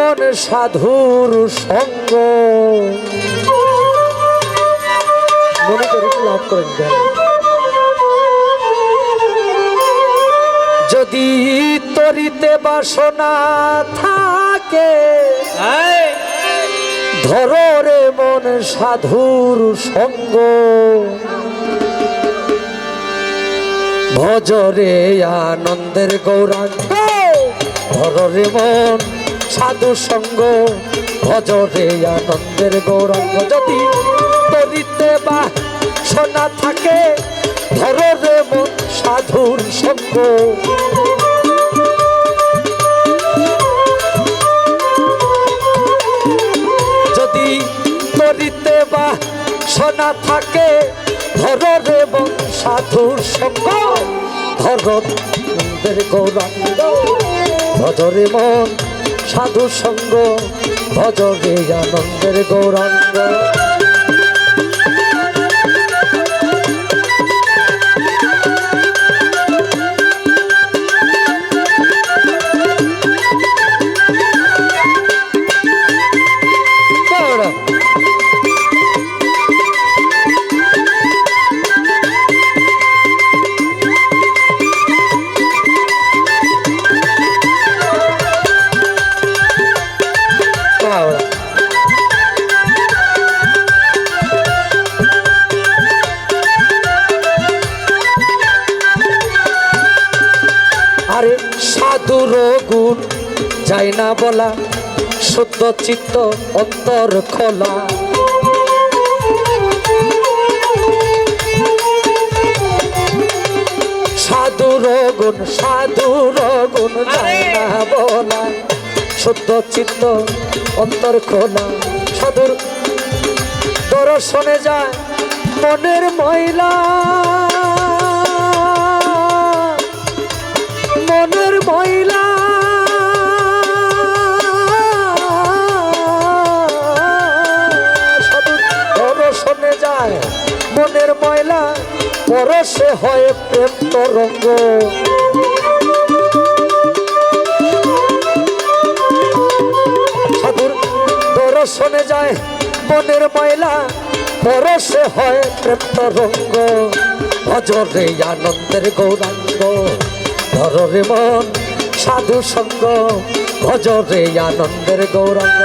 মন সাধুর সঙ্গ মনে করে লাভ করেন দেন। যদি তরিতে বাসনা থাকে ধরো রে মন সাধুর সঙ্গ ভজরে আনন্দের গৌরাঙ্গ ধরো রে মন সাধু সঙ্গ ভজরে আনন্দের গৌরাঙ্গ যদি তরিতে বাসনা থাকে ধরো রে মন সাধুর সঙ্গ যদি তরিতে বাসনা থাকে ধরো রে মন সাধুর সঙ্গ ধরো আনন্দের গৌরাঙ্গ ভজরে মন সাধু সঙ্গ ভজরে আনন্দের গৌরাঙ্গ আরে সাধুর গুণ যায় না বলা শুদ্ধ চিত্ত অন্তর খোলা সাধুর গুণ যায় না বলা শুদ্ধ চিত্ত অন্তর খোলা সাধুর দর্শনে যায় মনের ময়লা মনের ময়লা সাধুর দর্শনে যায় মনের ময়লা পরশে হয় প্রেম তরঙ্গ সাধুর দর্শনে যায় মনের ময়লা পরশে হয় প্রেম তরঙ্গ ভজরে আনন্দের গৌরাঙ্গ ধরো রে মন সাধু সঙ্গ ভজরে আনন্দের গৌরাঙ্গ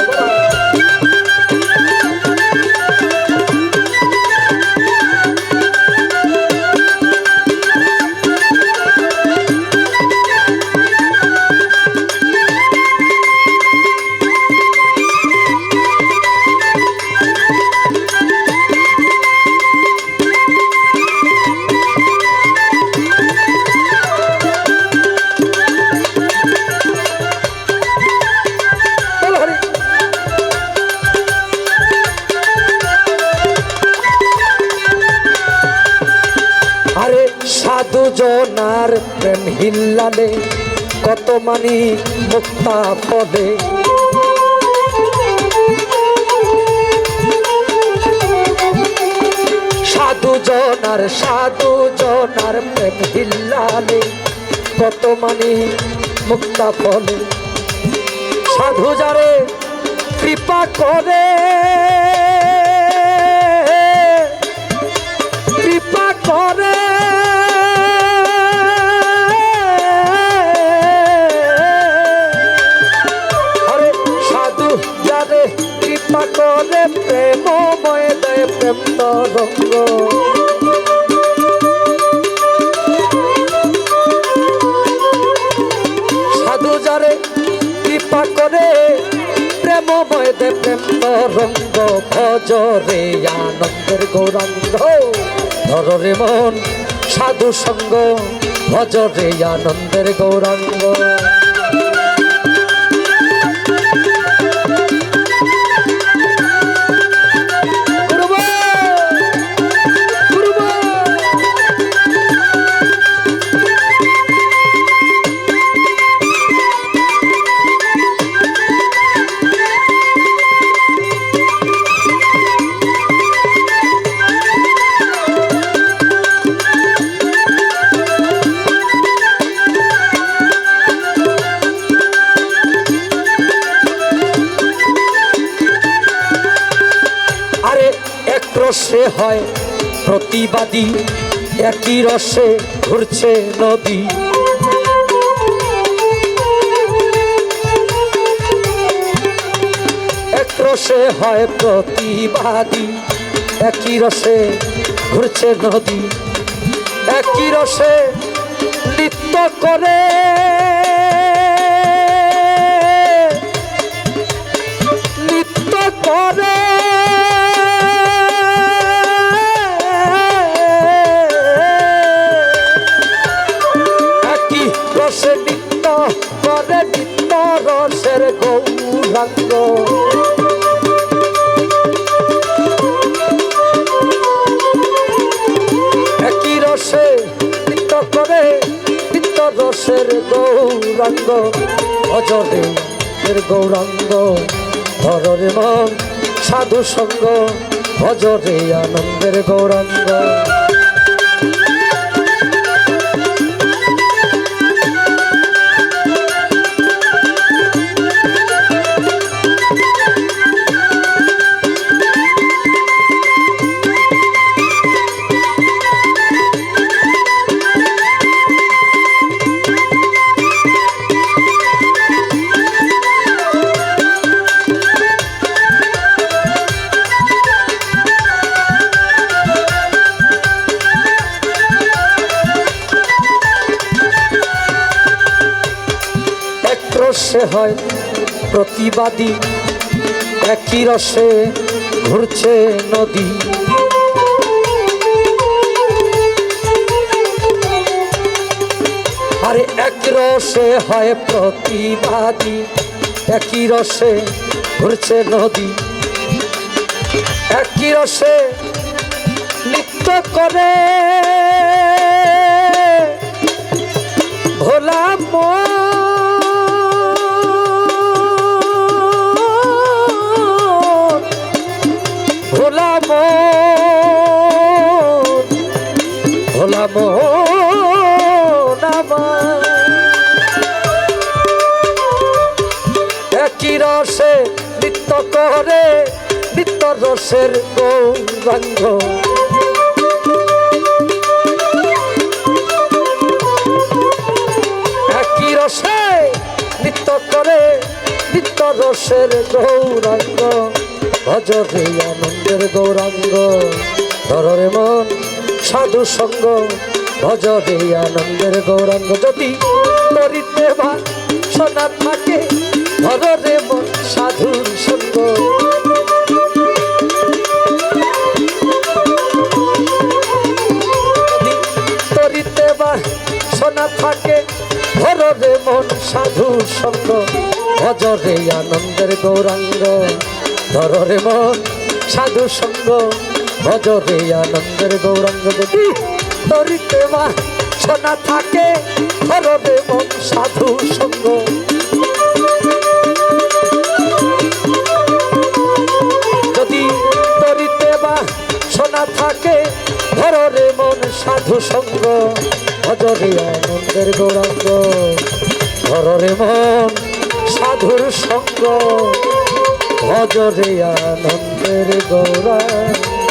সাধু জনার প্রেম হিল্লালে কত মানি মুক্তা পদে সাধু জনার প্রেম হিল্লালে কত মানি মুক্তা ফলে সাধু যারে কৃপা করে কৃপা করে কৃপা করে প্রেমময় দেয় প্রেম তরঙ্গ সাধু যারে কৃপা করে প্রেমময় দেয় প্রেম তরঙ্গ ভজরে আনন্দের গৌরাঙ্গ ধরো রে মন সাধু সঙ্গ ভজরে আনন্দের গৌরাঙ্গ রসে হয় প্রতিবাদী, একই রসে ঘুরছে নদী। এক রসে হয় প্রতিবাদী, একই রসে ঘুরছে নদী। একই রসে নৃত্য করে নৃত্য করে একই রসে নৃত্য করে, নৃত্য রসের গৌরাঙ্গ। একই রসে নৃত্য করে, নৃত্য রসের গৌরাঙ্গ। ভজরে এর গৌরাঙ্গ, ধরে মন সাধু সঙ্গ। ভজরে আনন্দের গৌরাঙ্গ। রসে হয় প্রতিবাদী, একই রসে ঘুরছে নদী। আরে এক রসে হয় প্রতিবাদী, একই রসে ঘুরছে নদী। একই রসে নৃত্য করে ভোলা মন। ভোলা মন, ভোলা মন আমার। একই রসে নৃত্য করে, নৃত্য রসের গৌরাঙ্গ। একই রসে নৃত্য করে, নৃত্য রসের গৌরাঙ্গ। ভজরে আনন্দের গৌরাঙ্গ, ধরে মন সাধু সঙ্গ। ভজরে আনন্দের গৌরাঙ্গ। যদি করিতে বাসনা থাকে, ধরে মন সাধুর সঙ্গ। করিতে বাসনা থাকে, ধরে মন সাধুর সঙ্গ। ভজরে আনন্দের গৌরাঙ্গ, ধরে মন সাধু সঙ্গ। ভজরে আনন্দের গৌরাঙ্গ। যদি ধরিতে বাসনা থাকে, ধরে মন সাধু সঙ্গ। যদি ধরিতে বাসনা থাকে, ধরে মন সাধু সঙ্গ। ভজরে আনন্দের গৌরাঙ্গ, ধরে মন সাধুর সঙ্গ। ভজরে আনন্দের গৌরাঙ্গ।